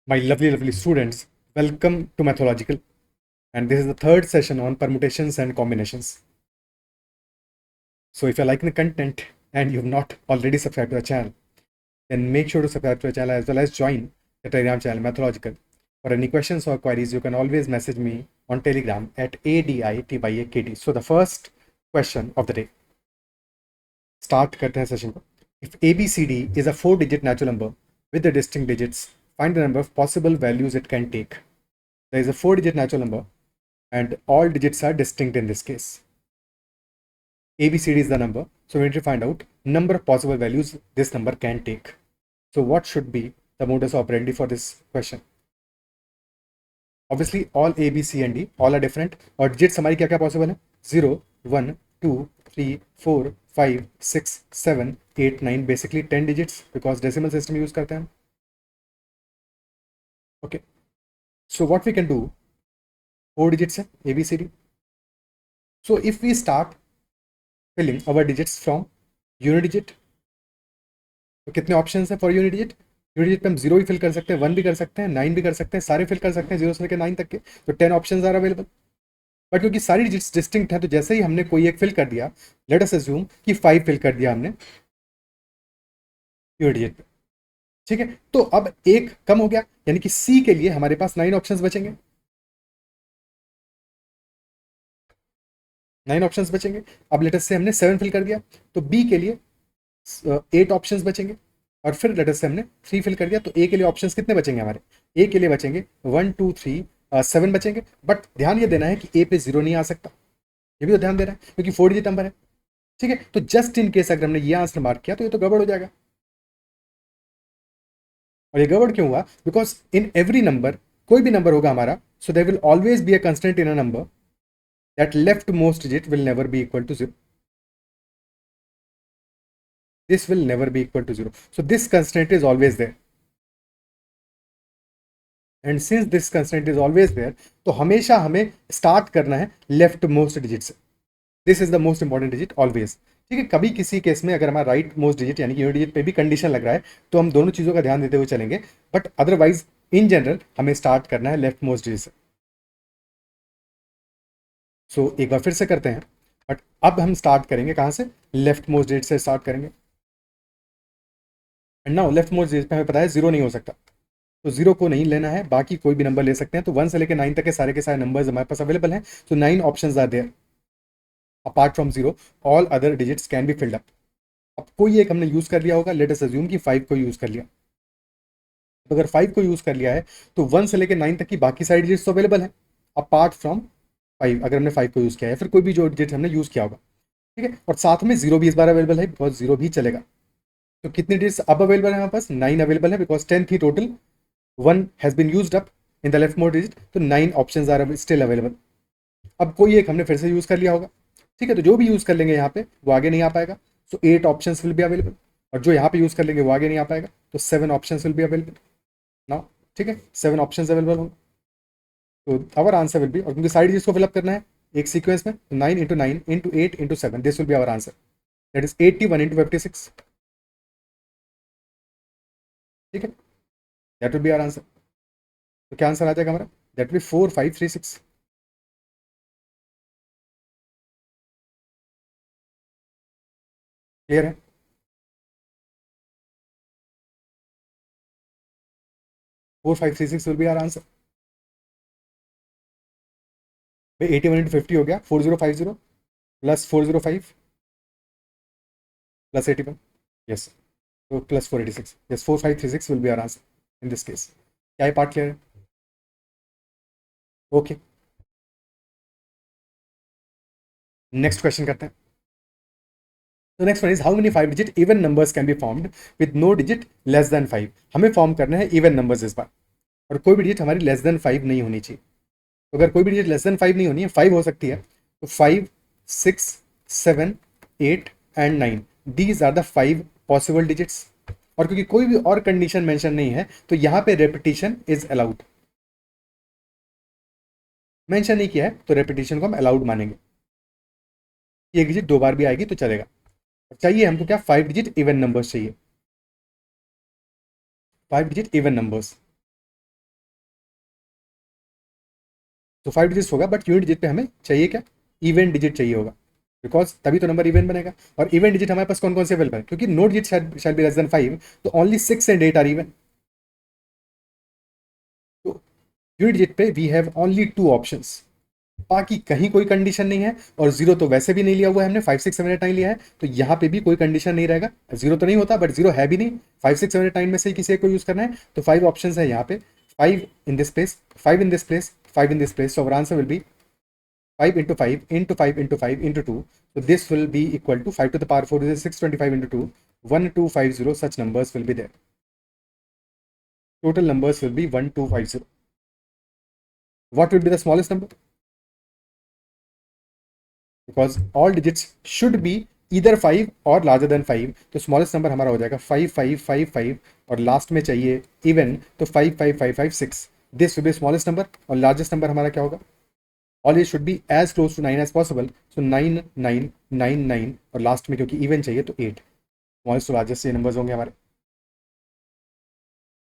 My lovely students, welcome to Mathological, and this is the third session on permutations and combinations. So if you're liking the content and you've not already subscribed to the channel, then make sure to subscribe to the channel as well as join the Telegram channel Mathological. For any questions or queries, you can always message me on Telegram at ADITYAKT. So the first question of the day. Start करते हैं session को. If ABCD is a 4-digit natural number with the distinct digits, find the number of possible values it can take. There is a 4-digit natural number and all digits are distinct in this case. ABCD is the number, so we need to find out number of possible values this number can take. So what should be the modus operandi for this question? Obviously all A, B, C and D all are different और digits हमारी क्या क्या possible है 0, 1, 2, 3, 4, 5, 6, 7, 8, 9 basically 10 digits because decimal system use करते हैं. Okay, so what we can do 4 digits है A, B, C, D. So if we start filling our digits from unit digit, तो कितने ऑप्शंस हैं for unit digit? Unit digit पे हम 0 भी fill कर सकते हैं, 1 भी कर सकते हैं, 9 भी कर सकते हैं, सारे फिल कर सकते हैं 0 से लेकर 9 तक के. तो 10 ऑप्शंस आर अवेलेबल. बट क्योंकि सारी डिजिट्स डिस्टिंक्ट हैं तो जैसे ही हमने कोई एक फिल कर दिया, लेट अस अज्यूम कि 5 फिल कर दिया हमने यूनिट डिजिट पे, ठीक है, तो अब एक कम हो गया, यानी कि सी के लिए हमारे पास 9 ऑप्शंस बचेंगे. 9 ऑप्शंस बचेंगे. अब लेट अस से हमने 7 फिल कर दिया, तो बी के लिए 8 ऑप्शंस बचेंगे. और फिर लेट अस से हमने 3 फिल कर दिया, तो ए के लिए ऑप्शंस कितने बचेंगे हमारे? ए के लिए बचेंगे 1, 2, 3, 7 बचेंगे. बट ध्यान ये देना है कि ए पे 0 नहीं आ सकता, ये भी तो ध्यान देना है क्योंकि 4 डिजिट नंबर है. ठीक है, तो जस्ट इन केस अगर हमने ये आंसर मार्क किया तो ये तो गड़बड़ हो जाएगा. और ये गड़बड़ क्यों हुआ? बिकॉज इन एवरी नंबर, कोई भी नंबर होगा हमारा, so there will always be a constant in a number that left most digit will never be equal to 0. This will never be equal to 0. So this constraint is always there. And since this constraint is always there, तो हमेशा हमें start करना है left most digit से. This is the most important digit always. ठीक है, कभी किसी केस में अगर हमारा राइट मोस्ट डिजिट यानी कि यूनिट डिजिट पे भी कंडीशन लग रहा है तो हम दोनों चीज़ों का ध्यान देते हुए चलेंगे, बट अदरवाइज इन जनरल हमें स्टार्ट करना है लेफ्ट मोस्ट डिजिट से. सो एक बार फिर से करते हैं, बट अब हम स्टार्ट करेंगे कहाँ से? लेफ्ट मोस्ट डिजिट से स्टार्ट करेंगे. And now left most digit पे हमें पता है 0 नहीं हो सकता, तो 0 को नहीं लेना है, बाकी कोई भी नंबर ले सकते हैं. तो 1 से लेकर 9 तक के सारे नंबर्स हमारे पास अवेलेबल हैं. तो 9 options are there. Apart from 0 all other digits can be filled up. अब कोई एक हमने यूज कर लिया होगा, लेट अस अज्यूम कि 5 को यूज कर लिया. तो अगर 5 को यूज कर लिया है तो 1 से लेकर 9 तक की बाकी सारी डिजिट्स तो अवेलेबल है अपार्ट फ्रॉम 5. अगर हमने 5 को यूज किया है, फिर कोई भी जो डिजिट हमने यूज किया होगा, ठीक है, और साथ में 0 भी इस बार अवेलेबल है बिकॉज 0 भी चलेगा. तो कितनी डिजिट्स अब अवेलेबल है हमारे पास? 9 अवेलेबल है बिकॉज 10 थी total, 1 has been used up in the left most digit, तो 9 ऑप्शंस आर स्टिल अवेलेबल. अब कोई एक हमने फिर से यूज कर लिया होगा, ठीक है, तो जो भी यूज कर लेंगे यहाँ पे वो आगे नहीं आ पाएगा. सो 8 ऑप्शंस विल बी अवेलेबल, और जो यहाँ पे यूज कर लेंगे वो आगे नहीं आ पाएगा, तो 7 options will be available now. ठीक है, 7 ऑप्शंस अवेलेबल होंगे. तो आवर आंसर विल बी, और क्योंकि सारी चीज को फिलअप करना है एक सीक्वेंस में, 9 into 9 into 8 into 7, this will be our answer, that is 81 into 56. ठीक है, that will be our answer. तो क्या आंसर आ जाएगा हमारा? That will B 4536. क्लियर है? 4536 विल बी आवर आंसर. भाई 81 इंटू 50 हो गया 4050 प्लस 405 प्लस 81. यस, तो plus 486. Yes, 4536 will be our answer in this case. क्या ये पार्ट क्लियर है? ओके, नेक्स्ट क्वेश्चन करते हैं. तो next one is how many 5 digit even numbers can be formed with no digit less than 5. हमें form करना है even numbers इस बार, और कोई भी डिजिट हमारी लेस देन 5 नहीं होनी चाहिए. तो अगर कोई भी डिजिट लेस देन 5 नहीं होनी है, 5 हो सकती है, तो 5, 6, 7, 8 and 9, these are the 5 possible digits. और क्योंकि कोई भी और कंडीशन मेंशन नहीं है तो यहां पे रेपिटेशन इज अलाउड. मेंशन नहीं किया है तो रेपिटेशन को हम अलाउड मानेंगे. एक डिजिट 2 बार भी आएगी तो चलेगा. चाहिए हमको क्या? 5 डिजिट इवन नंबर्स चाहिए, 5 डिजिट इवन नंबर्स. तो 5 डिजिट्स होगा, बट यूनिट डिजिट पे हमें चाहिए क्या, इवन डिजिट चाहिए होगा, बिकॉज तभी तो नंबर इवन बनेगा। और इवन डिजिट हमारे पास कौन कौन से अवेलेबल है, क्योंकि note digit shall be less than 5, तो ओनली 6 एंड 8 आर इवन। तो यूनिट डिजिट पे वी हैव ओनली 2 ऑप्शंस, बाकी कहीं कोई कंडीशन नहीं है। और जीरो तो वैसे भी नहीं लिया हुआ है हमने, 5 6 7 8 9 लिया है, तो यहाँ पे भी कोई कंडीशन नहीं रहेगा। जीरो तो नहीं होता, बट जीरो है भी नहीं, 5 6 7 8 9 में से किसी एक को यूज करना है। तो 5 ऑप्शन है यहाँ पे, 5 इन this place, 5 in this place, 5 in this place. So our answer will be 5 into 5 into 5 into 5 into 2. So this will be equal to 5 to the power 4 is 625 into 2, 1250. Such numbers will be there. Total numbers will be 1250. What will be the smallest number? Because all digits should be either 5 or larger than 5. तो smallest number हमारा हो जाएगा 5555 और last में चाहिए even, तो 55556. This will be smallest number और largest number हमारा क्या होगा? Always should be as close to 9 as possible. So 9999 और लास्ट में क्योंकि इवन चाहिए तो 8. स्मॉलेस्ट टू लार्जेस्ट ये नंबर्स होंगे हमारे।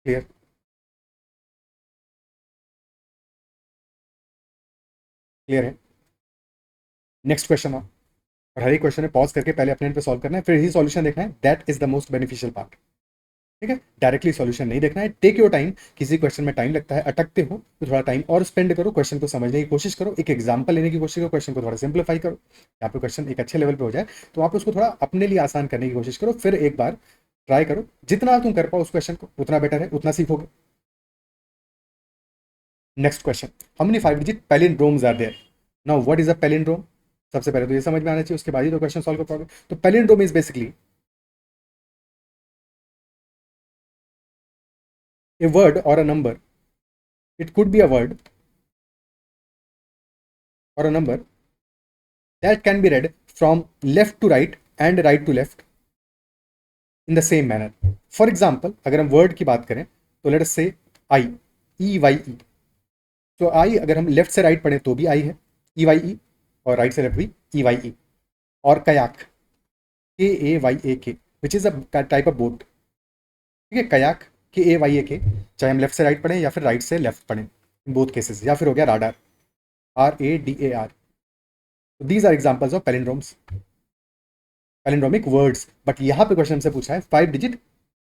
क्लियर? क्लियर है? नेक्स्ट क्वेश्चन आओ, और हर एक क्वेश्चन में पॉज करके पहले अपने पे सॉल्व करना है, फिर ही सॉल्यूशन देखना है। That is the most beneficial part. ठीक है, डायरेक्टली सॉल्यूशन नहीं देखना है। टेक योर टाइम, किसी क्वेश्चन में टाइम लगता है, अटकते हो तो थोड़ा टाइम और स्पेंड करो, क्वेश्चन को समझने की कोशिश करो, एक एग्जांपल लेने की कोशिश करो, क्वेश्चन को थोड़ा सिंप्लीफाई करो। यहाँ पे क्वेश्चन एक अच्छे लेवल पे हो जाए तो आप उसको थोड़ा अपने लिए आसान करने की कोशिश करो, फिर एक बार ट्राई करो। जितना तुम कर पाओ उस क्वेश्चन को उतना बेटर है, उतना सीखोगे। Next question, how many 5 digit palindromes are there? Now what is a palindrome? सबसे पहले तो ये समझ में आना चाहिए, उसके बाद ही तो क्वेश्चन सॉल्व कर पाओगे। तो palindrome is basically a word or a number. It could be a word or a number that can be read from left to right and right to left in the same manner. For example, अगर हम word की बात करें तो let us say I, E-Y-E. तो I अगर हम left से राइट पढ़ें तो भी I है, E-Y-E, और राइट से लेफ्ट भी E-Y-E. और kayak, K-A-Y-A-K, which is a type of boat. ठीक है, कयाक, K-A-Y-A-K, चाहे हम लेफ्ट से राइट पढ़ें या फिर राइट से लेफ्ट पढ़ें, इन बोथ केसेस। या फिर हो गया radar, R-A-D-A-R. These are examples of palindromes, palindromic words. But यहाँ पे क्वेश्चन से पूछा है 5 digit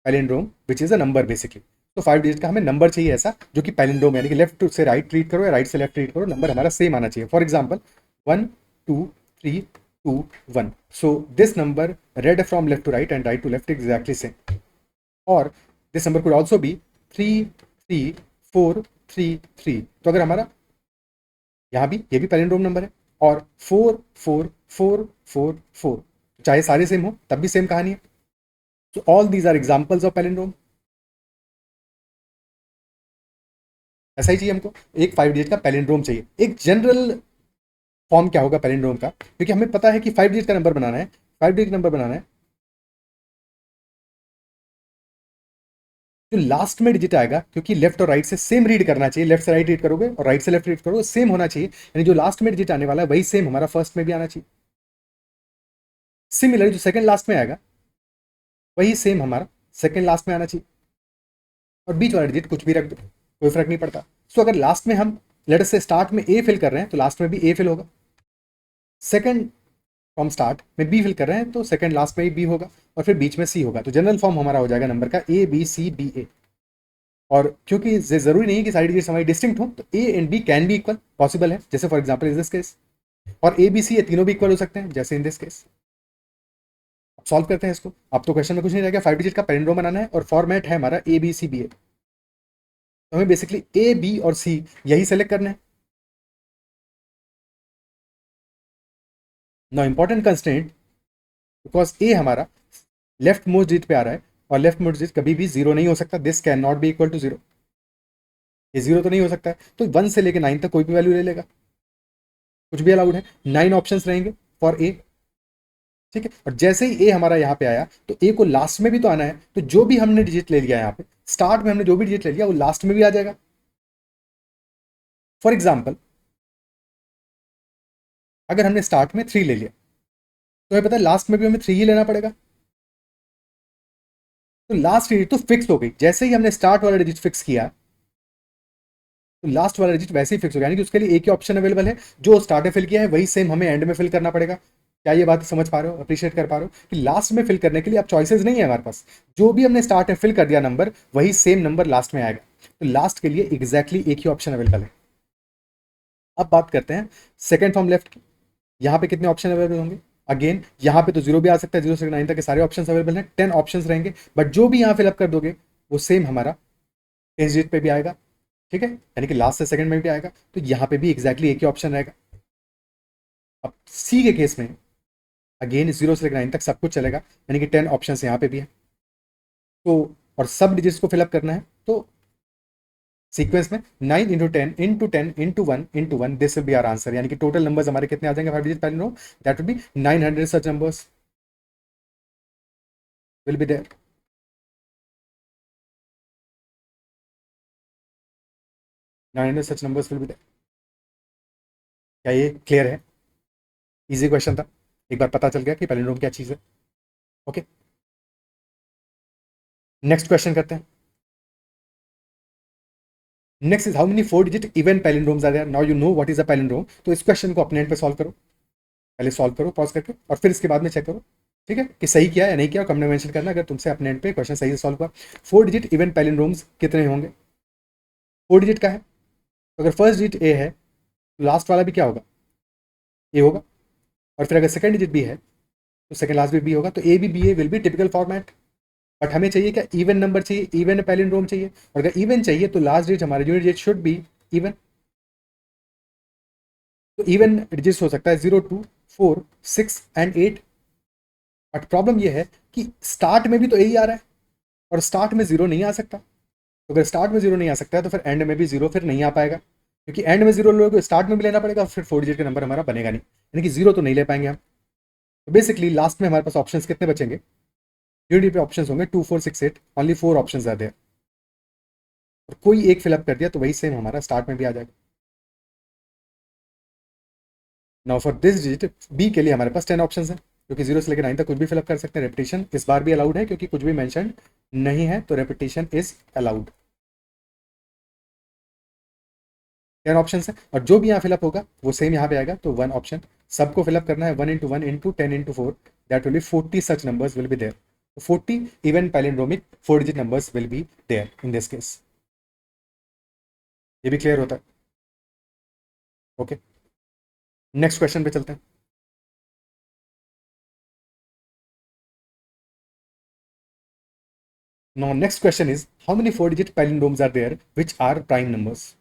palindrome which is a number basically. तो 5 डिजिट का हमें नंबर चाहिए ऐसा जो कि पैलिंड्रोम, यानी कि लेफ्ट से राइट रीड करो या राइट से लेफ्ट रीड करो, नंबर हमारा सेम आना चाहिए। For example 1 2 3 2 1. So this number read from left to right and right to left exactly same. और this number could also be 3 3 4 3 3. तो अगर हमारा यहाँ भी ये भी पैलिंड्रोम नंबर है, और 4 4 4 4 4, चाहे सारे सेम हो तब भी सेम कहानी है। So all these are examples of palindrome. ऐसा ही चाहिए हमको, एक 5 डिजिट का पैलिंड्रोम चाहिए। एक जनरल फॉर्म क्या होगा पैलिंड्रोम का, क्योंकि हमें पता है कि 5 डिजिट का नंबर बनाना है, 5 डिजिट नंबर बनाना है, जो लास्ट में डिजिट आएगा, क्योंकि लेफ्ट और राइट से सेम रीड करना चाहिए, लेफ्ट से राइट रीड करोगे और राइट से लेफ्ट रीड करोगे सेम होना चाहिए, यानी जो लास्ट में डिजिट आने वाला है वही सेम हमारा फर्स्ट में भी आना चाहिए। सिमिलर जो सेकंड लास्ट में आएगा वही सेम हमारा सेकंड लास्ट में आना चाहिए, और बीच वाला डिजिट कुछ भी रख दो, कोई फर्क नहीं पड़ता। सो अगर लास्ट में हम लेटर से स्टार्ट में ए फिल कर रहे हैं तो लास्ट में भी ए फिल होगा, सेकंड फ्रॉम स्टार्ट में बी फिल कर रहे हैं तो सेकंड लास्ट में ही बी होगा, और फिर बीच में सी होगा। तो जनरल फॉर्म हमारा हो जाएगा नंबर का A B C D A। और क्योंकि ये जरूरी नहीं है कि सारी डिजिट्स हमारी डिस्टिंक्ट हो, तो A and B can be equal, possible है, जैसे for example in this case. और ए बी सी ये तीनों भी इक्वल हो सकते हैं, जैसे इन दिस केस। अब सॉल्व करते हैं इसको। अब तो क्वेश्चन में कुछ नहीं रह गया, 5 डिजिट का पैलिंड्रोम बनाना है और फॉर्मेट है हमारा ABCBA। तो हमें बेसिकली ए बी और सी यही सेलेक्ट करना है। नाउ इंपॉर्टेंट कंस्ट्रेंट, बिकॉज ए हमारा लेफ्ट मोस्ट डिजिट पे आ रहा है, और लेफ्ट मोस्ट डिजिट कभी भी जीरो नहीं हो सकता, this can not be equal to zero. ये जीरो तो नहीं हो सकता है, तो 1 से लेके 9 तक कोई भी वैल्यू ले लेगा, कुछ भी अलाउड है। 9 ऑप्शंस रहेंगे फॉर ए। ठीक है, और जैसे ही ए हमारा यहाँ पे आया तो ए को लास्ट में भी तो आना है, तो जो भी हमने डिजिट ले लिया यहाँ पे स्टार्ट में, हमने जो भी डिजिट ले लिया वो लास्ट में भी आ जाएगा। फॉर एग्जाम्पल अगर हमने स्टार्ट में 3 ले लिया तो हमें पता है लास्ट में भी हमें 3 ही लेना पड़ेगा। तो लास्ट डिजिट तो फिक्स हो गई, जैसे ही हमने स्टार्ट वाला डिजिट फिक्स किया तो लास्ट वाला डिजिट वैसे ही फिक्स हो गया, यानी कि उसके लिए एक ही ऑप्शन अवेलेबल है, जो स्टार्ट में फिल किया है वही सेम हमें एंड में फिल करना पड़ेगा। क्या ये बात समझ पा रहे हो, अप्रिशिएट कर पा रहे हो कि लास्ट में फिल करने के लिए अब चॉइसेस नहीं है हमारे पास, जो भी हमने स्टार्ट में फिल कर दिया नंबर वही सेम नंबर लास्ट में आएगा। तो लास्ट के लिए एग्जैक्टली एक ही ऑप्शन अवेलेबल है। अब बात करते हैं सेकेंड फ्रॉम लेफ्ट की। यहाँ पे कितने ऑप्शन अवेलेबल होंगे? अगेन यहाँ पे तो जीरो भी आ सकता है, 0 से 9 तक के सारे ऑप्शन अवेलेबल हैं, 10 ऑप्शन रहेंगे, बट जो भी यहाँ फिलअप कर दोगे वो सेम हमारा टेस्ट डिजिट पे भी आएगा, ठीक है, यानी कि लास्ट से सेकंड में भी आएगा। तो यहाँ पे भी एग्जैक्टली एक ही ऑप्शन रहेगा। अब सी के केस में अगेन 0 से 9 तक सब कुछ चलेगा, यानी कि 10 ऑप्शन यहाँ पे भी है। तो और सब डिजिट्स को फिलअप करना है, तो सीक्वेंस में 9 into 10 into 10 into 1 this will be our answer, यानी कि टोटल नंबर्स हमारे कितने आ जाएंगे 5 digit palindrome, that will be 900 such numbers will be there. 900 such numbers will be there. क्या ये क्लियर है? इजी क्वेश्चन था, एक बार पता चल गया कि पैलिंड्रोम क्या चीज है। ओके, नेक्स्ट क्वेश्चन करते हैं। Next is how many 4 digit even palindromes are there. Now you know what is a palindrome. तो इस क्वेश्चन को अपने एंड पे सॉल्व करो, पहले सॉल्व करो पॉज करके, और फिर इसके बाद में चेक करो, ठीक है, कि सही किया या नहीं किया, कमेंट में मेंशन करना अगर तुमसे अपने एंड पे क्वेश्चन सही से सॉल्व हुआ। 4 डिजिट इवन पैलिंड्रोम्स कितने होंगे? 4 डिजिट का है, तो अगर फर्स्ट डिजिट ए है तो लास्ट वाला भी क्या होगा? ए होगा। और फिर अगर सेकंड डिजिट बी है तो सेकंड लास्ट भी बी होगा। तो A B B A will be typical format. But हमें चाहिए क्या? इवन नंबर चाहिए, इवन पैलिंड्रोम चाहिए, और अगर इवन चाहिए तो लास्ट डिजिट हमारे unit digit should be even. तो इवन डिजिट्स हो सकता है 0 2 4 6 एंड 8। बट प्रॉब्लम ये है कि स्टार्ट में भी तो यही आ रहा है, और स्टार्ट में जीरो नहीं आ सकता। तो अगर स्टार्ट में जीरो नहीं आ सकता है तो फिर एंड में भी जीरो फिर नहीं आ पाएगा, क्योंकि एंड में जीरो लोगे स्टार्ट में भी लेना पड़ेगा, फिर 4 डिजिट का नंबर हमारा बनेगा नहीं, यानी कि जीरो तो नहीं ले पाएंगे हम। तो बेसिकली लास्ट में हमारे पास ऑप्शंस कितने बचेंगे? यूनिट पे ऑप्शंस होंगे 2 4 6 8, ओनली 4 ऑप्शंस आते हैं, और कोई एक फिलअप कर दिया तो वही सेम हमारा स्टार्ट में भी आ जाएगा। Now for this digit B के लिए हमारे पास 10 ऑप्शंस हैं, क्योंकि 0 से लेकर 9 तक कुछ भी फिलअप कर सकते हैं। रेपिटेशन इस बार भी अलाउड है, क्योंकि कुछ भी मेंशन नहीं है, तो रेपिटेशन इज अलाउड। 10 ऑप्शन है, और जो भी यहाँ फिलअप होगा वो सेम यहाँ पे आएगा। तो 1 ऑप्शन सबको फिलअप करना है, 1 into 1 into 10 into 4, that will be 40 such numbers will be there. 40 even palindromic 4 digit numbers will be there in this case. ये भी क्लियर होता है? ओके, नेक्स्ट क्वेश्चन पे चलते हैं। Now next question is how many 4 digit palindromes are there which are prime numbers.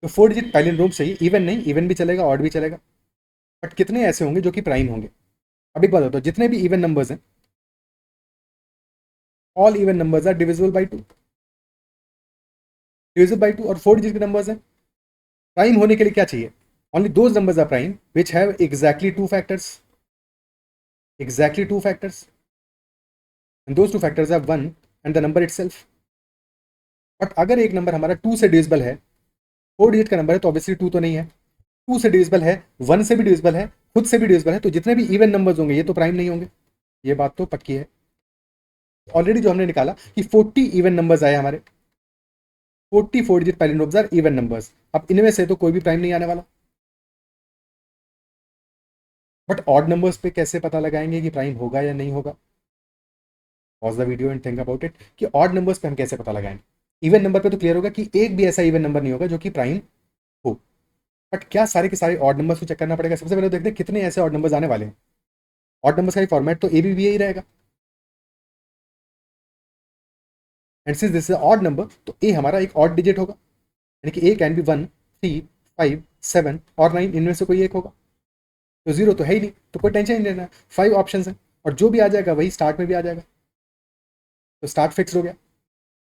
तो 4 digit पैलिंड्रोम्स चाहिए, even नहीं, इवन भी चलेगा ऑड भी चलेगा, बट कितने ऐसे होंगे जो कि प्राइम होंगे? अब एक बात बताओ, जितने भी इवन नंबर्स हैं, all even numbers are divisible by 2, divisible by 2, और 4 डिजिट के नंबर्स हैं। प्राइम होने के लिए क्या चाहिए? Only those numbers are prime which have exactly 2 factors, exactly 2 factors, and those 2 factors are 1 and the number itself. But अगर एक नंबर हमारा 2 से डिविजिबल है, 4 डिजिट का नंबर है, तो ऑब्वियसली 2 तो नहीं है, 2 से डिविजिबल है, 1 से भी डिविजिबल है, खुद से भी डिविजिबल है, तो जितने भी इवन नंबर्स होंगे ये तो प्राइम नहीं होंगे, ये बात तो पक्की है। ऑलरेडी जो हमने निकाला कि 40 इवन नंबर्स आए हमारे, 44 digit palindromes are even numbers. अब इनमें से तो कोई भी प्राइम नहीं आने वाला। बट ऑड नंबर्स पे कैसे पता लगाएंगे कि प्राइम होगा या नहीं होगा? Pause the video and think about it, कि ऑड नंबर्स पे हम कैसे पता लगाएंगे? इवन नंबर पे तो क्लियर होगा कि एक भी ऐसा इवन नंबर नहीं होगा जो कि प्राइम हो, बट क्या सारे के सारे ऑड नंबर्स को चेक करना पड़ेगा? सबसे पहले देखते हैं कितने ऐसे ऑड नंबर्स आने वाले हैं। ऑड नंबर्स का फॉर्मेट तो ए बी ही रहेगा, and since this is odd number तो ए हमारा एक ऑड डिजिट होगा, यानी कि ए कैन बी 1 3 5 7 और 9, इनमें से कोई एक होगा। तो जीरो तो है ही नहीं, तो कोई टेंशन नहीं लेना है, 5 ऑप्शन है, और जो भी आ जाएगा वही स्टार्ट में भी आ जाएगा, तो स्टार्ट फिक्स हो गया।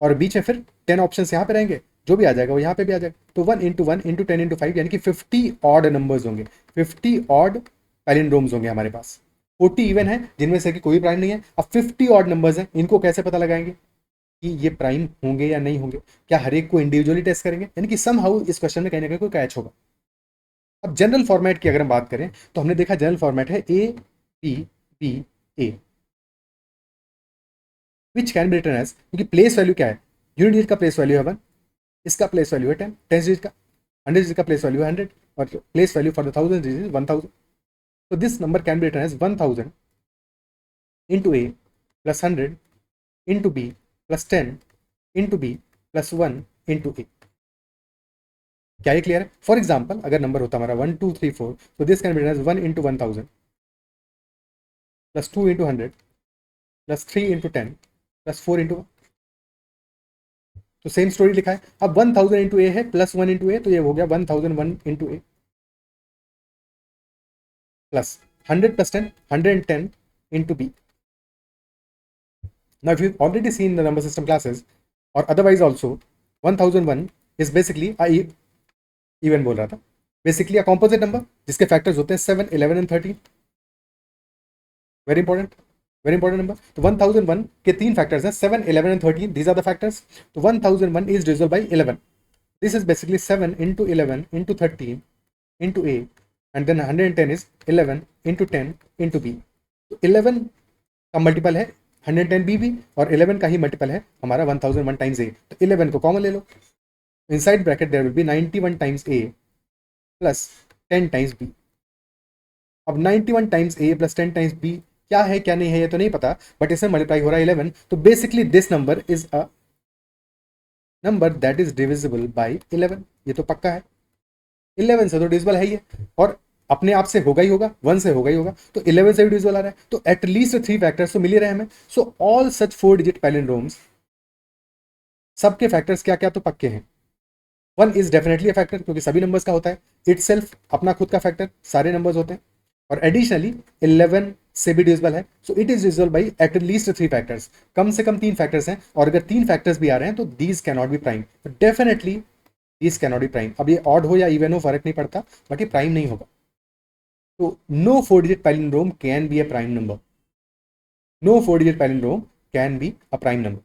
और बीच में फिर 10 ऑप्शन यहाँ पे रहेंगे, जो भी आ जाएगा वो यहाँ पे भी आ जाएगा। तो 1 into 1 into 10 into 5, यानी कि 50 ऑड नंबर्स होंगे, 50 ऑड पैलिंड्रोम्स होंगे हमारे पास। 40 इवन है जिनमें से कि कोई प्राइम नहीं है। अब 50 ऑड नंबर्स हैं, इनको कैसे पता लगाएंगे कि ये प्राइम होंगे या नहीं होंगे? क्या हर एक को इंडिविजुअली टेस्ट करेंगे? यानी कि सम हाउ इस क्वेश्चन में कहीं ना कहीं कोई कैच होगा। अब जनरल फॉर्मेट की अगर हम बात करें तो हमने देखा जनरल फॉर्मेट है A B B A, which can be written as, क्योंकि प्लेस वैल्यू क्या है? यूनिट डिजिट का प्लेस वैल्यू है 1, इसका प्लेस वैल्यू है 10, 10 डिजिट का, 100 डिजिट का प्लेस वैल्यू है 100, और place value for the 1000 digit is 1000. So this number can be written as 1000 into A plus 100 into B plus 10 into B plus 1 into A. क्या ये clear है? For example अगर number होता हमारा 1 2 3 4, तो this can be written as 1 into 1000 plus 2 into 100 plus 3 into 10 plus 4 into 1. तो same story लिखा है. अब 1000 इंटू ए है प्लस 1 इंटू ए, तो ये हो गया 1001 into A plus 100 plus 10 110 into B. Now if you've already seen the number system classes or otherwise also, 1001 is basically even बोल रहा था, बेसिकली अ कॉम्पोजिट नंबर जिसके फैक्टर्स होते हैं 7 11 and 13. Very important, very important number. तो 1001 के तीन factors हैं 7 11 and 13. These are the factors. तो 1001 is divisible by 11. This is basically 7 into 11 into 13 into A, and then 110 is 11 into 10 into B. तो 11 का मल्टीपल है 110 B भी, और 11 का ही मल्टीपल है हमारा 1001 टाइम्स A. तो 11 को कॉमन ले लो. Inside bracket there will be 91 times A plus 10 times B. अब 91 times A plus 10 times B क्या है क्या नहीं है ये तो नहीं पता, बट इसमें मल्टीप्लाई हो रहा है 11. तो basically this number is a number that is divisible by 11. ये तो पक्का है, 11 से तो डिविजिबल है ही है, और अपने आप से होगा ही होगा, 1 से होगा ही होगा. तो 11 से भी डिविजिबल आ रहा है, तो एटलीस्ट 3 फैक्टर्स तो मिल ही रहे हमें. सो ऑल सच 4 डिजिट पैलिंड्रोम्स, सबके फैक्टर्स क्या क्या तो पक्के हैं. 1 इज डेफिनेटली अ फैक्टर क्योंकि सभी नंबर्स का होता है. इटसेल्फ अपना खुद का फैक्टर, सारे नंबर्स होते हैं. और एडिशनली 11 से भी डिविजिबल है. So it is divisible by at least 3 factors. कम से कम 3 फैक्टर्स हैं, और अगर 3 फैक्टर्स भी आ रहे हैं तो these can not B prime. Definitely these can not B prime. अब ये ऑड हो या इवन हो फर्क नहीं पड़ता, बट ये प्राइम नहीं होगा. तो no 4 digit palindrome can be a prime number. No 4 digit palindrome can be a prime number.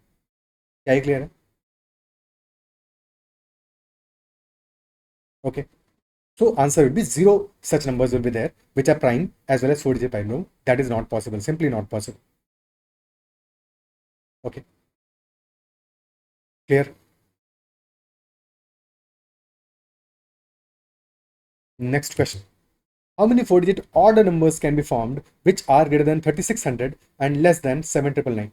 क्या ये क्लियर है? Okay. So answer will be 0 such numbers will be there which are prime as well as 4 digit palindrome. That is not possible. Simply not possible. Okay. Clear? Next question. How many 4 digit odd numbers can be formed which are greater than 3600 and less than 7999?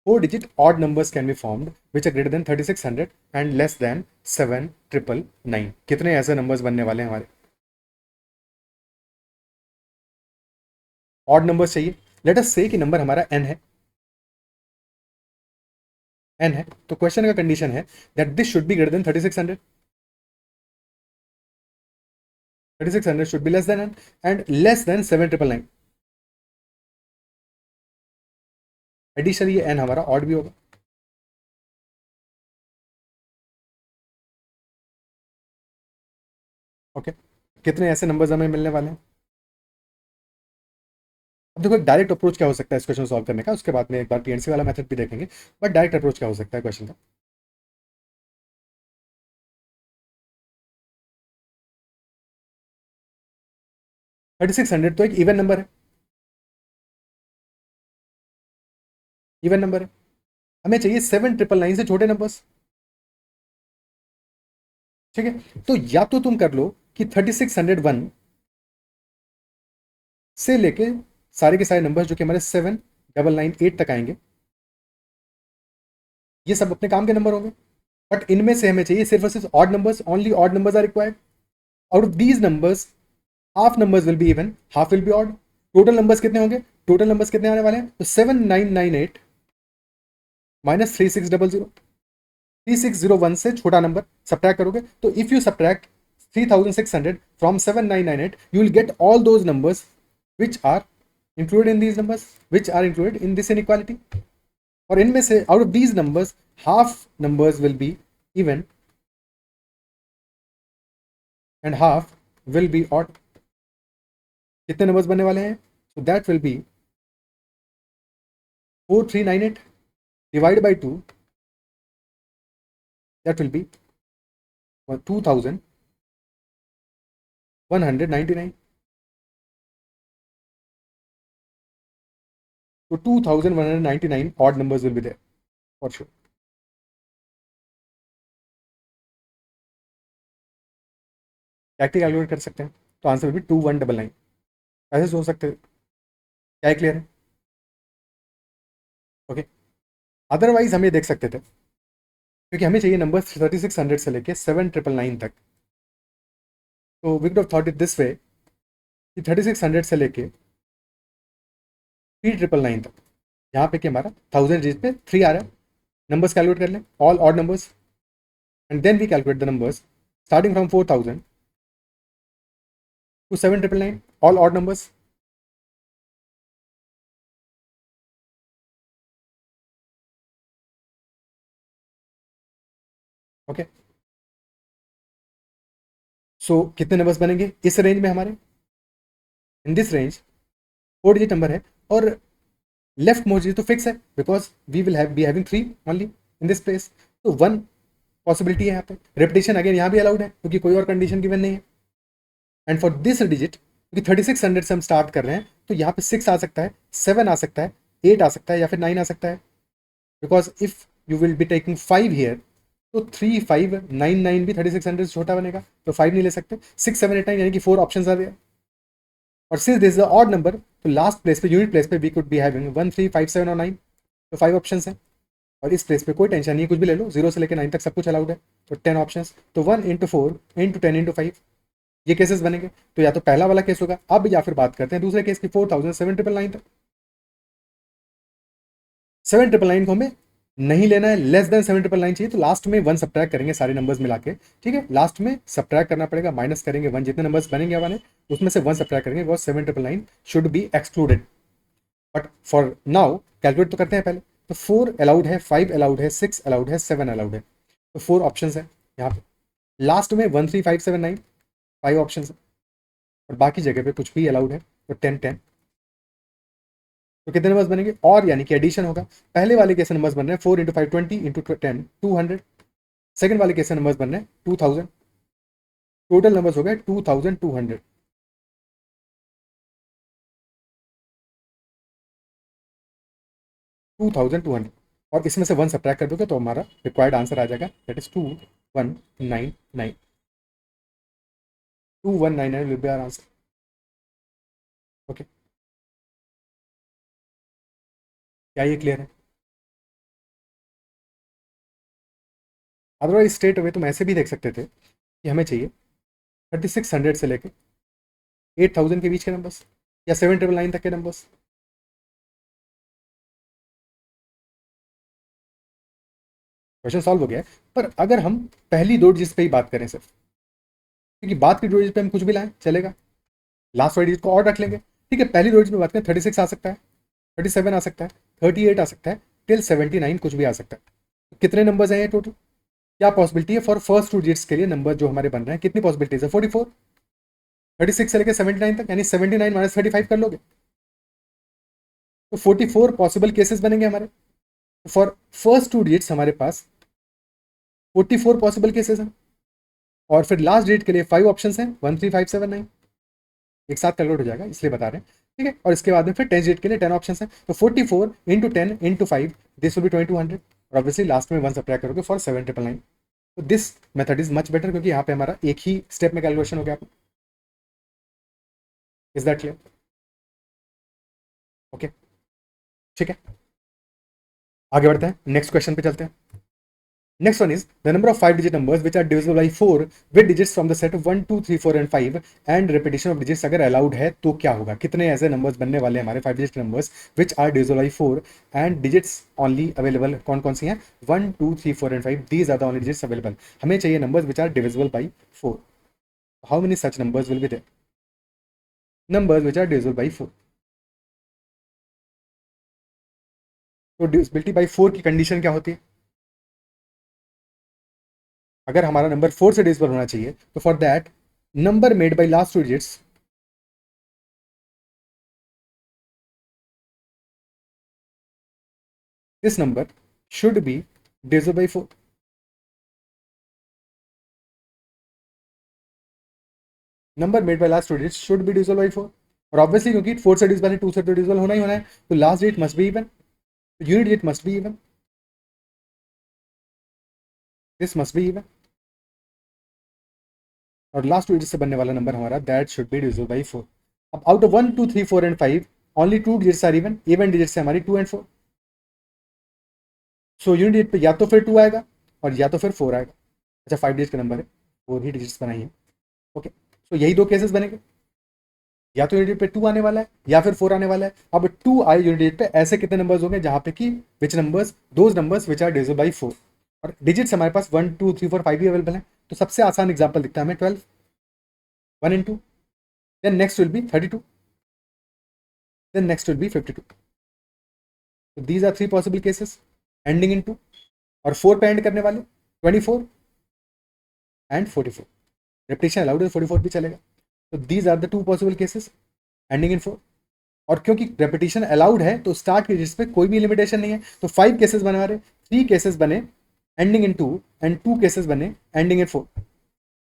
4 digit odd numbers can be formed which are greater than 3600 and less than 7999. कितने ऐसे numbers बनने वाले हैं हमारे? Odd numbers चाहिए. Let us से कि number हमारा n है, n है. तो क्वेश्चन का कंडीशन है that this should be greater than 3600. 3600 should be less than n and less than 7999. Additionally ये n हमारा ऑड भी होगा. ओके. कितने ऐसे नंबर्स हमें मिलने वाले हैं? अब देखो डायरेक्ट अप्रोच क्या हो सकता है इस क्वेश्चन सॉल्व करने का, उसके बाद में एक बार पीएनसी वाला मेथड भी देखेंगे. बट डायरेक्ट अप्रोच क्या हो सकता है क्वेश्चन का? 3600 तो एक इवन नंबर है, इवन नंबर है. हमें चाहिए 7999 से छोटे नंबर्स. ठीक है. तो या तो तुम कर लो कि 3601 से लेके सारे के सारे नंबर्स जो कि हमारे 7998 तक आएंगे, ये सब अपने काम के नंबर होंगे. बट इनमें से हमें चाहिए सिर्फ और सिर्फ odd numbers. Only odd numbers are required. Out of these numbers half numbers will be even, half will be odd. Total numbers कितने होंगे? टोटल नंबर्स कितने आने वाले हैं? तो 7998 माइनस 3600. 3601 से छोटा नंबर सब्ट्रैक्ट करोगे, तो if you subtract 3600 from 7998 you will get all those numbers which are included in these numbers, which are included in this inequality. और इनमें से out of these numbers half numbers will be even and half will be odd. कितने numbers बनने वाले हैं? So that will be 4398 divide by 2, that will be 2199. So 2199 odd numbers will be there for sure. Directly calculate कर सकते हैं, तो answer भी 2199। ऐसे सोच सकते हैं। क्या क्लियर है? ओके। अदरवाइज हम ये देख सकते थे, क्योंकि हमें चाहिए नंबर 3600 से लेके 7999 तक, तो we could have thought it this way कि 3600 से लेके 3999 तक, यहाँ पे कि हमारा 1000 डिजिट पे 3 आ रहा है, नंबर्स कैलकुलेट कर लें, all odd numbers, and then we calculate the numbers starting from 4000 to 7999, all odd numbers. Okay, so कितने नंबर्स बनेंगे इस रेंज में हमारे? In this range 4 digit number है, और लेफ्ट मोस्ट डिजिट तो फिक्स है, because we will have be having 3 only in this place, तो 1 पॉसिबिलिटी है यहाँ पे। रिपीटेशन अगेन यहाँ भी अलाउड है, क्योंकि कोई और कंडीशन गिवन नहीं है। एंड फॉर दिस डिजिट, क्योंकि 3600 से हम स्टार्ट कर रहे हैं, तो यहाँ पे 6 आ सकता है, 7 आ सकता है, 8 आ सकता है, या फिर 9 आ सकता है, because if you will be taking 5 here, तो 3599 भी 3600 से छोटा बनेगा, तो 5 नहीं ले सकते। 6 7 8 9 यानी कि 4 ऑप्शन आ रहे। और since this is the odd number, तो लास्ट प्लेस पे, यूनिट प्लेस पे वी कुड बी हैविंग 1 3 5 7 और 9, तो 5 ऑप्शन है। और इस प्लेस पे कोई टेंशन नहीं है, कुछ भी ले लो, 0 से लेकर 9 तक सब कुछ अलाउड है, तो 10 ऑप्शन, तो 1 इंटू 4 इंटू 10 इंटू 5, ये केसेस बनेंगे। तो या तो पहला वाला केस होगा अब, या फिर बात करते हैं दूसरे केस की, 4000 तक। 7999 को हमें नहीं लेना है, लेस देन 7999 चाहिए, तो लास्ट में 1 सब्ट्रैक्ट करेंगे सारे नंबर्स मिला के, ठीक है, लास्ट में सब्ट्रैक्ट करना पड़ेगा, माइनस करेंगे 1, जितने नंबर्स बनेंगे हमारे उसमें से 1 सब्ट्रैक्ट करेंगे, because 7999 should be excluded. But for now calculate तो करते हैं पहले, तो 4 अलाउड है, 5 अलाउड है, 6 अलाउड है, 7 अलाउड है, तो 4 ऑप्शन है यहाँ पे। लास्ट में 1 3 5 7 9, 5 ऑप्शन है, और बाकी जगह पे कुछ भी अलाउड है, तो 10 10, तो कितने नंबर्स बनेंगे? और यानी कि एडिशन होगा। पहले वाले कैसे नंबर्स बन रहे हैं? 4 इंटू 5 20 इंटू 10 200। सेकंड वाले कैसे नंबर्स बन रहे हैं? 2000। टोटल नंबर्स हो गए 2200। 2200, और इसमें से 1 सब्ट्रैक्ट कर दोगे तो हमारा रिक्वायर्ड आंसर आ जाएगा, that is 2199। 2199 will be our answer. Okay, क्या ये क्लियर है? अदरवाइज स्ट्रेट अवे तुम ऐसे भी देख सकते थे कि हमें चाहिए 3600 से लेके 8000 के बीच के नंबर्स, या 7999 तक के नंबर्स। क्वेश्चन सॉल्व हो गया है। पर अगर हम पहली दो डिजिट पे ही बात करें सिर्फ, क्योंकि बात की दो डिजिट पे हम कुछ भी लाएं चलेगा, लास्ट वाली डिजिट को और रख लेंगे, ठीक है। पहली दो डिजिट में बात करें, 36 आ सकता है, 37 आ सकता है, 38 आ सकता है, टिल 79 कुछ भी आ सकता है। तो कितने नंबर्स हैं ये टोटल? क्या पॉसिबिलिटी है फॉर फर्स्ट टू डिजिट्स के लिए नंबर जो हमारे बन रहे हैं? कितनी पॉसिबिलिटीज है? 44। 36 से लेकर 79 तक, यानी 79 माइनस 35 कर लोगे, तो 44 पॉसिबल केसेस बनेंगे हमारे। फॉर फर्स्ट टू डिजिट्स हमारे पास 44 पॉसिबल केसेस हैं, और फिर लास्ट डिजिट के लिए 5 ऑप्शन हैं, 1 3 5 7 9, एक साथ कैलकुलेट हो जाएगा इसलिए बता रहे हैं, ठीक है। और इसके बाद में फिर 10 डिजिट के लिए 10 ऑप्शन हैं, तो 44 into 10 into 5, this will B 2200, और ऑब्वियसली लास्ट में 1 सब्ट्रैक्ट करोगे फॉर 7999। तो this method is much better, क्योंकि यहाँ पे हमारा एक ही स्टेप में कैलकुलेशन हो गया। Is that clear? ओके, ठीक है, आगे बढ़ते हैं, नेक्स्ट क्वेश्चन पे चलते हैं। Next one is the number of 5-digit numbers which are divisible by 4 with digits from the set of 1 2 3 4 and 5 and repetition of digits अगर allowed है तो क्या होगा? कितने ऐसे नंबर्स बनने वाले हैं हमारे 5-digit numbers which are divisible by 4 and digits only available? कौन कौन सी हैं? 1 2 3 4 and 5, these are the only digits available. हमें चाहिए numbers which are divisible by 4. How many such numbers will be there? Numbers which are divisible by 4. तो divisibility by 4 की condition क्या होती है? अगर हमारा नंबर 4 से डिविजिबल होना चाहिए, तो for that number made by last two digits, this number should be divisible by 4. Number made by last two digits should be divisible by 4, और ऑब्वियसली क्योंकि 4 से डिविजिबल है, 2 से डिविजिबल होना ही होना है, तो last digit must be even, unit digit must be even, this must be even. और लास्ट 2 डिजिट से बनने वाला नंबर हमारा that should be divisible by 4। अब out of 1 2 3 4 and 5 only 2 digits are even, even digits है हमारी 2 and 4। So unit digit पे या तो फिर 2 आएगा और या तो फिर 4 आएगा। अच्छा 5 डिजिट का नंबर है, 4 ही डिजिट्स बनाई है। ओके, सो यही दो केसेस बनेंगे, या तो यूनिट पे 2 आने वाला है या फिर 4 आने वाला है। अब 2 आए यूनिट पे, ऐसे कितने नंबर्स होंगे जहां पे कि which numbers, those numbers which are divisible by 4। और डिजिट्स हमारे पास 1 2 3 4 5 ही अवेलेबल है। तो सबसे आसान एग्जांपल दिखता है हमें 12, 1 in 2, then next will be 32, then next will be 52। तो these are 3 possible cases ending in 2, और 4 पे एंड करने वाले 24 एंड 44। रेपिटेशन अलाउड है, 44 भी चलेगा। तो these are the 2 possible cases ending in 4। और क्योंकि रेपिटेशन अलाउड है तो स्टार्ट के डिजिट्स पे कोई भी लिमिटेशन नहीं है। तो 5 केसेस बने हमारे, 3 केसेस बने एंडिंग इन 2 एंड 2 केसेस बने ending in 4।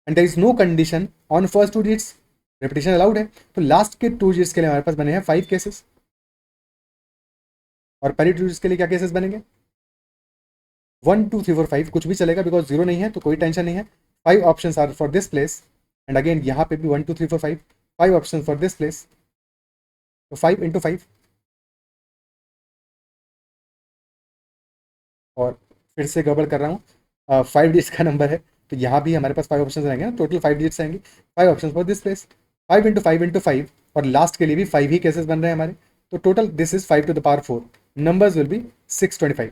And there is no condition on first 2 digits, repetition allowed है। तो लास्ट के 2 डिजिट्स के लिए हमारे पास बने हैं 5 केसेस, और पहले 2 डिजिट्स के लिए क्या केसेस बनेंगे, 1 2 3 4 5 कुछ भी चलेगा, बिकॉज 0 नहीं है तो कोई टेंशन नहीं है। 5 option are for this place, and again यहाँ पे भी 1 2 3 4 5, 5 ऑप्शन फॉर दिस प्लेस। तो 5 इंटू 5, और फिर से गड़बड़ कर रहा हूँ, 5 डिजिट्स का नंबर है तो यहाँ भी हमारे पास 5 ऑप्शन रहेंगे ना, टोटल 5 डिजिट्स आएंगे, 5 option for this place, 5 into 5 into 5, और लास्ट के लिए भी 5 ही केसेस बन रहे हैं हमारे। तो total this is 5 to the power 4, numbers will be 625,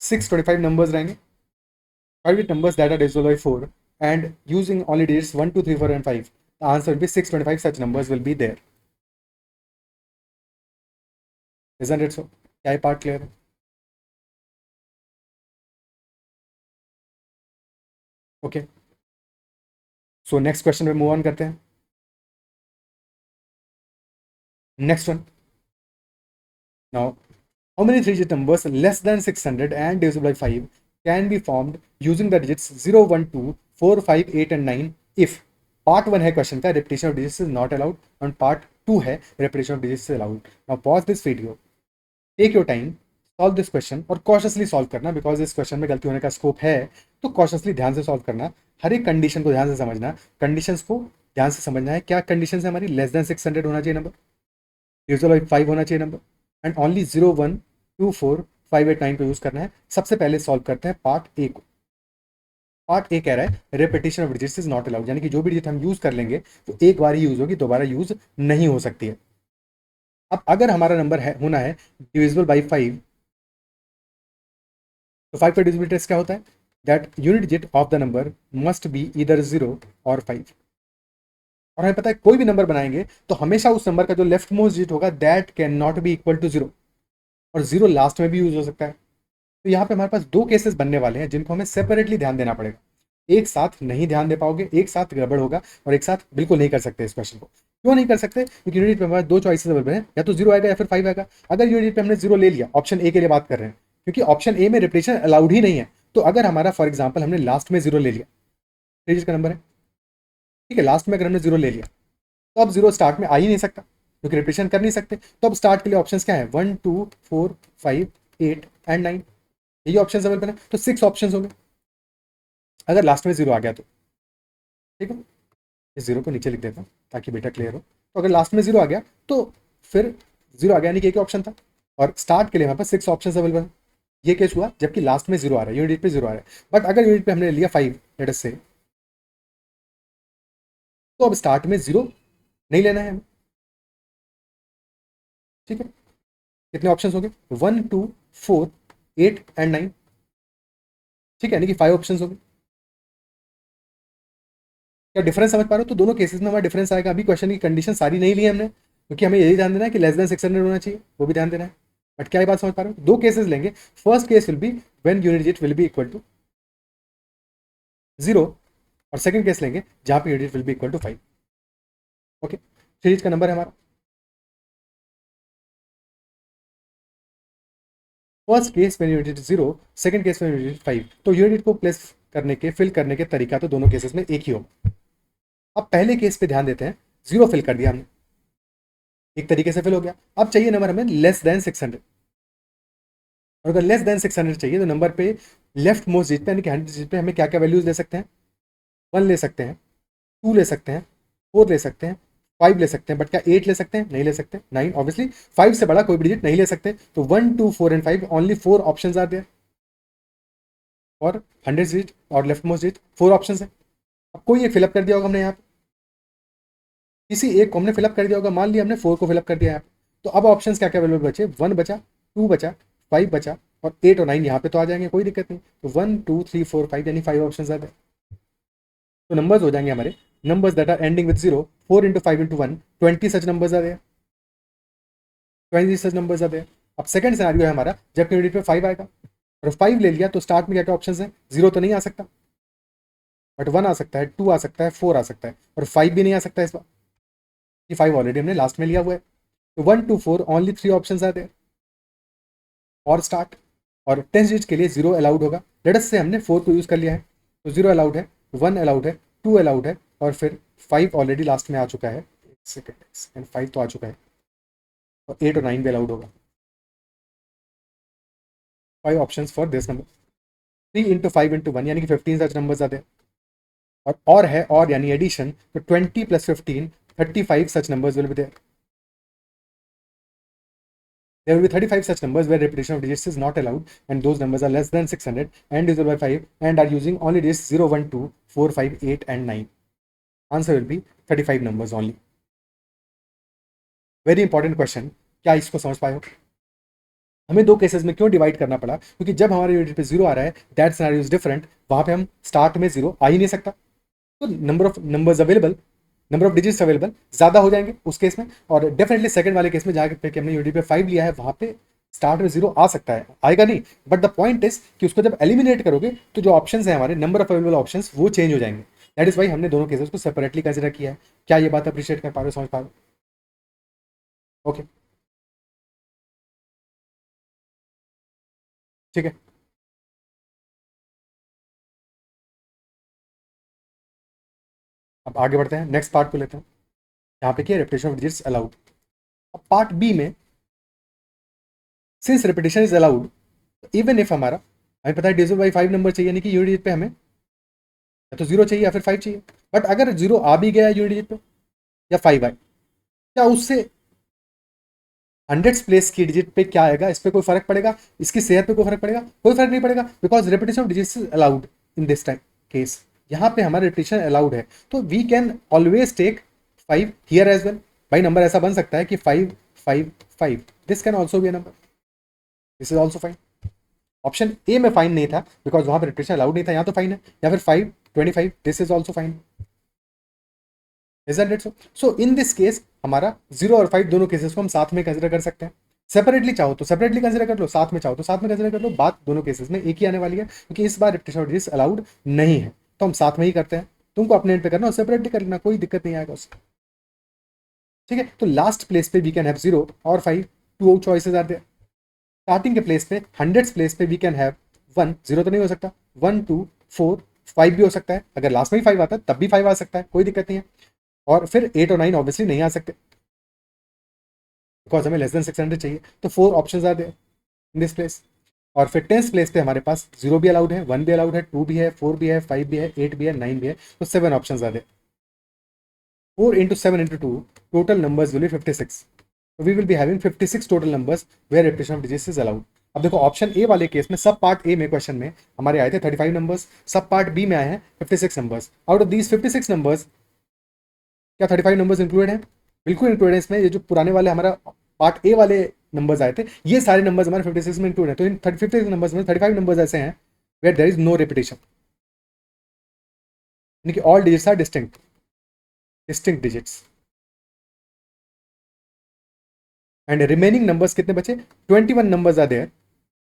625 numbers रहेंगे, 5 with numbers that are divisible by 4, and using only digits 1 2 3 4 and 5, the answer will be 625 such numbers will be there, isn't it so? क्या ये part clear है? Okay, so next question पे move on करते हैं। Next one, now how many 3-digit numbers less than 600 and divisible by 5 can be formed using the digits 0 1 2 4 5 8 and 9 if part 1 है question का repetition of digits is not allowed, और part 2 है repetition of digits is allowed. Now pause this video, take your time, solve this question, और cautiously solve करना, because इस question में गलती होने का स्कोप है। तो कॉशियसली ध्यान से सॉल्व करना, हर एक कंडीशन को ध्यान से समझना, कंडीशंस को ध्यान से समझना है। क्या कंडीशन है हमारी, लेस देन 600 होना चाहिए नंबर, डिविजिबल बाई 5 होना चाहिए नंबर, एंड ओनली 0 1 2 4 5 8 9 को यूज करना है। सबसे पहले सॉल्व करते हैं पार्ट ए को। पार्ट ए कह रहा है repetition of digits is not allowed, यानी कि जो भी डिजिट हम यूज कर लेंगे वो एक बार ही यूज होगी, दोबारा यूज नहीं हो सकती है। अब अगर हमारा नंबर है होना है डिविजिबल बाई 5, तो 5 का डिविजिबिलिटी टेस्ट क्या होता है, that unit digit of the number must be either 0 और 5। और हमें पता है कोई भी नंबर बनाएंगे तो हमेशा उस नंबर का जो लेफ्ट मोस्ट डिजिट होगा that can not be equal to 0, और 0 लास्ट में भी यूज हो सकता है। तो यहाँ पे हमारे पास 2 केसेस बनने वाले हैं जिनको हमें सेपरेटली ध्यान देना पड़ेगा। एक साथ नहीं ध्यान दे पाओगे, एक साथ गड़बड़ होगा, और एक साथ बिल्कुल नहीं कर सकते इस क्वेश्चन को। क्यों नहीं कर सकते, क्योंकि यूनिट पे हमारे 2 चॉइसेस अवेलेबल हैं, या तो 0 आएगा या फिर 5 आएगा। अगर यूनिट पे हमने 0 ले लिया, ऑप्शन ए के लिए बात कर रहे हैं, क्योंकि ऑप्शन ए में रिपीटेशन अलाउड ही नहीं है। तो अगर हमारा फॉर एग्जाम्पल हमने लास्ट में 0 ले लिया, 3 डिजिट का नंबर है, ठीक है, लास्ट में अगर हमने 0 ले लिया तो अब 0 स्टार्ट में आ ही नहीं सकता, क्योंकि रिपीटेशन कर नहीं सकते। तो अब स्टार्ट के लिए ऑप्शंस क्या है, 1 2 4 5 8 एंड 9, यही ऑप्शंस अवेलेबल है। तो 6 ऑप्शंस होंगे अगर लास्ट में 0 आ गया तो, ठीक है। इस 0 को नीचे लिख देता हूँ ताकि बेटा क्लियर हो। तो अगर लास्ट में 0 आ गया तो फिर 0 आ गया, यानी कि एक ऑप्शन था, और स्टार्ट के लिए हमारे पास 6 ऑप्शंस अवेलेबल है। ये केस हुआ जबकि लास्ट में 0 आ रहा है, यूनिट पे 0 आ रहा है। बट अगर यूनिट पे हमने लिया 5 लेट अस से, तो अब स्टार्ट में 0 नहीं लेना है हमें, ठीक है। कितने ऑप्शंस हो गए, 1 2 4 8 एंड 9, ठीक है, यानी कि 5 ऑप्शंस हो गए। क्या डिफरेंस समझ पा रहे हो? तो दोनों केसेस में हमारा डिफरेंस आएगा। अभी क्वेश्चन की कंडीशन सारी नहीं ली हमने, क्योंकि हमें यही ध्यान देना है कि लेस देन 600 होना चाहिए, वो भी ध्यान देना है। बट क्या ये बात समझ पा रहे हो? 2 केसेस लेंगे, first case will be when unit digit will be equal to 0, और सेकंड केस लेंगे जहां पे unit digit will be equal to 5। Okay, series का नंबर है हमारा, first case when unit digit 0, second case when unit digit 5। तो unit को place करने के, फिल करने के तरीका तो दोनों केसेस में एक ही होगा। अब पहले केस पे ध्यान देते हैं, 0 फिल कर दिया हमने, एक तरीके से फिल हो गया। अब चाहिए नंबर हमें लेस देन 600, और अगर लेस देन 600 चाहिए तो नंबर पे लेफ्ट मोस्ट डिजिट पे, यानी कि 100 डिजिट पे हमें क्या क्या वैल्यूज दे सकते हैं, 1 ले सकते हैं, 2 ले सकते हैं, 4 ले सकते हैं, 5 ले सकते हैं, बट क्या 8 ले सकते हैं? नहीं ले सकते। 9 ऑब्वियसली 5 से बड़ा कोई भी डिजिट नहीं ले सकते। तो 1 2 4 and 5 only 4 options are there और 100 डिजिट और लेफ्ट मोस्ट डिजिट 4 ऑप्शंस है। अब कोई एक फिलअप कर दिया होगा हमने यहाँ पे, किसी एक को हमने फिलअप कर दिया होगा, मान लिया हमने 4 को फिलअप कर दिया यहाँ पे। तो अब ऑप्शंस क्या क्या अवेलेबल बचे? 1 बचा, 2 बचा, 5 बचा और 8 और 9 यहाँ पे तो आ जाएंगे, कोई दिक्कत नहीं। तो 1 2 3 4 5 यानी 5 ऑप्शंस आ गए। तो नंबर्स हो जाएंगे हमारे numbers that are ending with 0, 4 into 5 into 1, 20 such numbers are there, 20 such numbers are there। अब सेकंड सिनेरियो है हमारा जब यूनिट पे 5 आएगा और 5 ले लिया तो स्टार्ट में क्या क्या ऑप्शंस हैं? 0 तो नहीं आ सकता, बट 1 आ सकता है, 2 आ सकता है, 4 आ सकता है और 5 भी नहीं आ सकता इस बार, कि 5 ऑलरेडी हमने लास्ट में लिया हुआ है। तो 1 2 4 ओनली 3 ऑप्शंस आते हैं और स्टार्ट। और 10 डिजिट के लिए 0 अलाउड होगा। लेट अस से हमने 4 को यूज़ कर लिया है तो 0 अलाउड है, 1 अलाउड है, 2 अलाउड है और फिर 5 ऑलरेडी लास्ट में आ चुका है, सेकेंड 5 तो आ चुका है और 8 और 9 भी अलाउड होगा। 5 options for this number. 3 into 5 into 1 यानी कि 15 सच नंबर्स आते हैं। और है और यानी एडिशन, तो 20 plus 15 35 such numbers will be there. There will be 35 such numbers where repetition of digits is not allowed and those numbers are less than 600 and divisible by 5 and are using only digits 0, 1, 2, 4, 5, 8 and 9. Answer will be 35 numbers only. Very important question. क्या इसको समझ पाए हो? हमें दो cases में क्यों divide करना पड़ा? क्योंकि जब हमारे यूनिट पे 0 आ रहा है दैट सिनेरियो इज डिफरेंट, वहां पे हम स्टार्ट में 0 आ ही नहीं सकता, तो number of numbers available, number of digits available ज़्यादा हो जाएंगे उस केस में। और डेफिनेटली सेकंड वाले केस में जहाँ पे हमने यूनिट पे 5 लिया है वहाँ पे स्टार्ट में 0 आ सकता है, आएगा नहीं, बट द पॉइंट इज कि उसको जब एलिमिनेट करोगे तो जो ऑप्शंस हैं हमारे, नंबर ऑफ अवेलेबल ऑप्शंस, वो चेंज हो जाएंगे। दैट इज वाई हमने दोनों केसेस को सेपरेटली कंसिडर किया है। क्या ये बात अप्रिशिएट कर पा रहे हो, समझ पा रहे हो? ओके, ठीक है। अब आगे बढ़ते हैं, नेक्स्ट पार्ट को लेते हैं। यहाँ पे क्या, रेपिटेशन ऑफ डिजिट्स अलाउड। अब पार्ट बी में since repetition is allowed, even if हमारा, हमें पता है डिविजिबल बाई 5 नंबर चाहिए, यानी कि यूनिट डिजिट पे हमें या तो 0 चाहिए या फिर 5 चाहिए। बट अगर 0 आ भी गया यूनिट डिजिट पे या 5 आए, क्या उससे हंड्रेड्स प्लेस की डिजिट पे क्या आएगा, इस पे कोई फर्क पड़ेगा? इसकी सेहत पे कोई फर्क पड़ेगा? कोई फर्क नहीं पड़ेगा, because repetition of digits is allowed in this time case. यहाँ पे हमारा रेपिटेशन अलाउड है, तो we can always take 5 here as well. भाई नंबर ऐसा बन सकता है कि 5 5 5, this can also be a number, this is also fine. Option A में फाइन नहीं था बिकॉज वहां पर रेपिटेशन अलाउड नहीं था, यहाँ तो फाइन है। या फिर 5 25, this is also fine. Isn't it so? So in this case हमारा 0 और 5 दोनों केसेस को हम साथ में कंसिडर कर सकते हैं। सेपरेटली चाहो तो सेपरेटली कंसिडर कर लो, साथ में चाहो तो साथ में कंसिडर कर लो, बात दोनों केसेस में एक ही आने वाली है, क्योंकि इस बार रेपिटेशन ऑफ डिजिट्स अलाउड नहीं है, तो हम साथ में ही करते हैं। तुमको अपने एंड पे करना और सेपरेटली कर लेना, कोई दिक्कत नहीं आएगा उससे, ठीक है। तो लास्ट प्लेस पे वी कैन हैव 0 और 5, two choices are there. Starting के प्लेस पे, हंड्रेड्स प्लेस पे वी कैन हैव 1, 0 तो नहीं हो सकता, 1 2 4 5 भी हो सकता है, अगर लास्ट में ही 5 आता है तब भी 5 आ सकता है, कोई दिक्कत नहीं है। और फिर 8 और 9 ऑब्वियसली नहीं आ सकते बिकॉज हमें लेस देन 600 चाहिए, तो 4 options are there in this place. और फिर 10th प्लेस पे हमारे पास 0 भी अलाउड है, 1 भी अलाउड है, 2 भी है, 4 भी है, 5 भी है, 8 भी है, 9 भी है, तो 7 options are there. 4 into 7 into 2, total numbers will be 56. So we will be having 56 total numbers where repetition of digits is allowed. अब देखो ऑप्शन ए वाले केस में, सब पार्ट ए में क्वेश्चन में हमारे आए थे 35 नंबर्स, सब पार्ट बी में आए हैं 56 numbers. Out of these 56 numbers क्या 35 नंबर्स इंक्लूडेड हैं? बिल्कुल इंक्लूडेड है इसमें। ये जो पुराने वाले हमारा पार्ट ए वाले नंबर्स आए थे, ये सारे नंबर्स हमारे 56 में इंक्लूड है। तो इन 56 नंबर्स में 35 नंबर्स ऐसे हैं where there is no repetition, यानी कि all digits are distinct digits. And remaining numbers कितने बचे? 21 numbers are there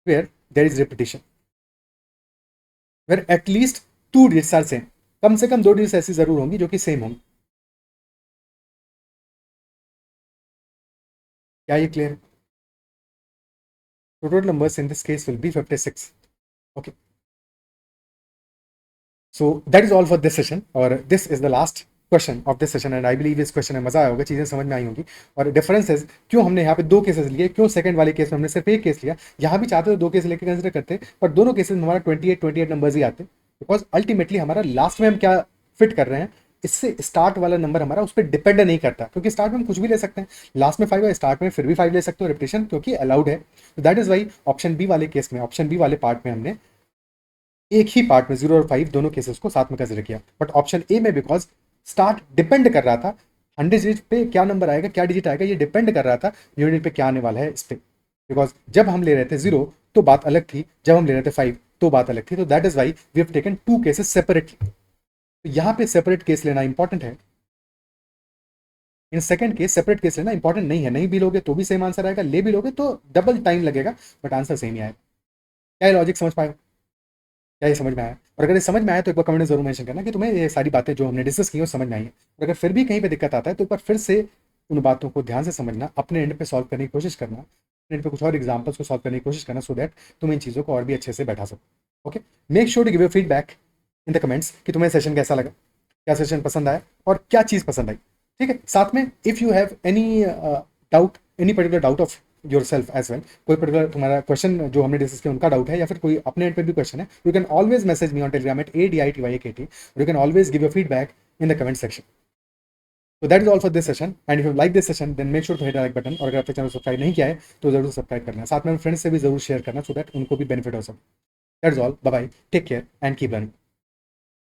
where there is repetition, where at least 2 digits are same. कम से कम 2 डिजिट्स ऐसी जरूर होंगी जो कि सेम होंगी। क्या ये क्लियर है? So total numbers in this case will be 56. Okay. So that is all for this session, और this is the last question of this session and I believe इस क्वेश्चन में मजा आया होगा, चीजें समझ में आई होंगी। और डिफरेंसेस क्यों हमने यहाँ पे 2 केसेस लिए, क्यों सेकंड वाले केस में हमने सिर्फ एक केस लिया, यहाँ भी चाहते तो 2 केस लेके कंसिडर करते, पर दोनों केसेस में हमारा 28 नंबर्स ही आते, बिकॉज अल्टीमेटली हमारा लास्ट में हम क्या फिट कर रहे हैं, इससे स्टार्ट वाला नंबर हमारा उस पर डिपेंड नहीं करता, क्योंकि स्टार्ट में हम कुछ भी ले सकते हैं, लास्ट में 5 है, स्टार्ट में फिर भी 5 ले सकते हो, रिपीटेशन क्योंकि अलाउड है। तो that is why option B वाले केस में, ऑप्शन बी वाले पार्ट में हमने एक ही पार्ट में 0 और 5 दोनों केसेस को साथ में कंसिडर किया। बट ऑप्शन ए में बिकॉज स्टार्ट डिपेंड कर रहा था 100 डिजिट पे, क्या नंबर आएगा, क्या डिजिट आएगा, ये डिपेंड कर रहा था यूनिट पे क्या आने वाला है इस पे। बिकॉज जब हम ले रहे थे 0 तो बात अलग थी, जब हम ले रहे थे 5 तो बात अलग थी। तो that is why we have taken 2 cases separately. तो यहाँ पे सेपरेट केस लेना इंपॉर्टेंट है। In second case separate case लेना इंपॉर्टेंट नहीं है, नहीं भी लोगे तो भी सेम आंसर आएगा, ले भी लोगे तो डबल टाइम लगेगा, बट आंसर सेम ही आएगा। क्या लॉजिक समझ पाए? क्या ये समझ में आया? और अगर ये समझ में आया तो एक बार कमेंट में जरूर मेंशन करना कि तुम्हें ये सारी बातें जो हमने डिस्कस की वो समझ में आई है। और अगर फिर भी कहीं पे दिक्कत आता है तो एक बार फिर से उन बातों को ध्यान से समझना, अपने एंड पे सॉल्व करने की कोशिश करना, अपने एंड पे कुछ और एग्जाम्पल्स को सॉल्व करने की कोशिश करना, सो दैट तुम इन चीज़ों को और भी अच्छे से बैठा सको। Okay, make sure to give your feedback in the comments कि तुम्हें सेशन कैसा लगा, क्या सेशन पसंद आया और क्या चीज़ पसंद आई। ठीक है, साथ में if you have any doubt, any particular doubt of yourself as well, कोई पर्टिकुलर तुम्हारा क्वेश्चन जो हमने डिस्कस किया उनका डाउट है, या फिर कोई अपने एंड पे भी क्वेश्चन है, you can always message me on Telegram at ADITYAKT, और you can always give your feedback in the comment section. So that is all for this session, and if you like this session then make sure to hit the like button, और अगर आपने channel subscribe नहीं किया है तो जरूर subscribe करना, साथ में फ्रेंड्स से भी जरूर शेयर करना, सो दैट उनको भी बेनिफिट हो सके। That is all, bye bye, take care and keep learning.